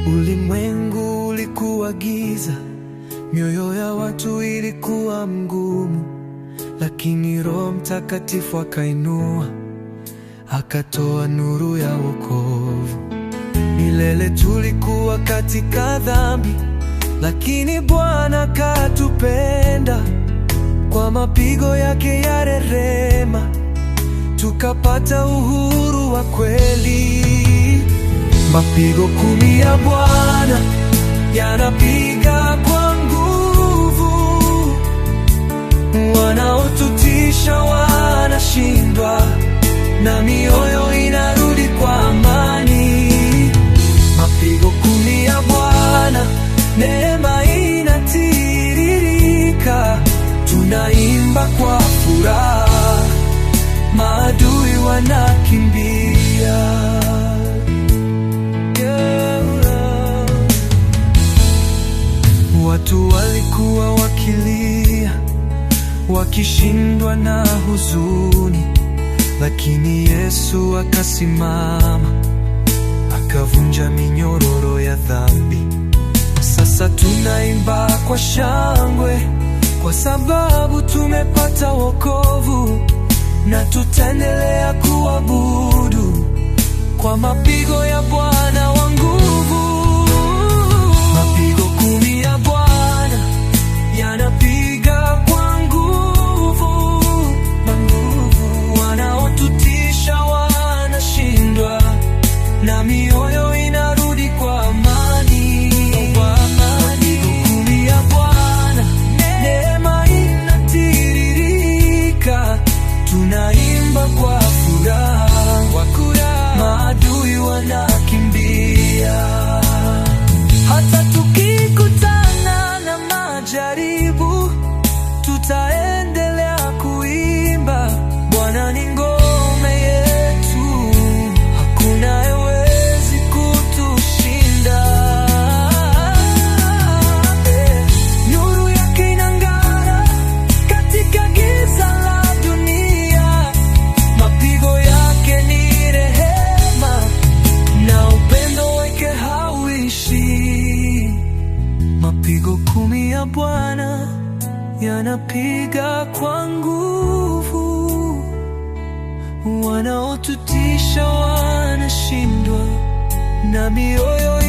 Ulimwengu ulikuwa giza, mioyo ya watu ilikuwa mgumu, lakini Roho Mtakatifu akainua, akatoa nuru ya wokovu. Milele tulikuwa katika dhambi, lakini Bwana katupenda. Kwa mapigo yake ya rehema tukapata uhuru wa kweli. Mapigo 10 ya Bwana yanapiga kwa nguvu, wanaotutisha wanashindwa, na mioyo inarudi kwa amani. Mapigo 10 ya Bwana, neema inatiririka, tunaimba kwa furaha, maadui wanakimbia. Watu walikuwa wakilia, wakishindwa na huzuni, lakini Yesu akasimama, akavunja minyororo ya dhambi. Sasa tunaimba kwa shangwe, kwa sababu tumepata wokovu, na tutaendelea kuabudu kwa mapigo ya Bwana wa nguvu. Mapigo 10 ya Bwana yanapiga kwa nguvu, wanaotutisha wanashindwa, na mioyo inarudi kwa amani. Mapigo 10 ya Bwana, neema inatiririka, tunaimba kwa furaha, maadui wanakimbia. Hata tukikutana na majaribu, tutaendelea kuimba. Bwana ni ngome yetu, hakuna hawezi kutushinda. Nuru yake inang'ara katika giza la dunia, mapigo yake ni rehema, na upendo wake hauishi. Mapigo 10 ya Bwana yanapiga kwa nguvu, wanaotutisha wanashindwa, na mioyo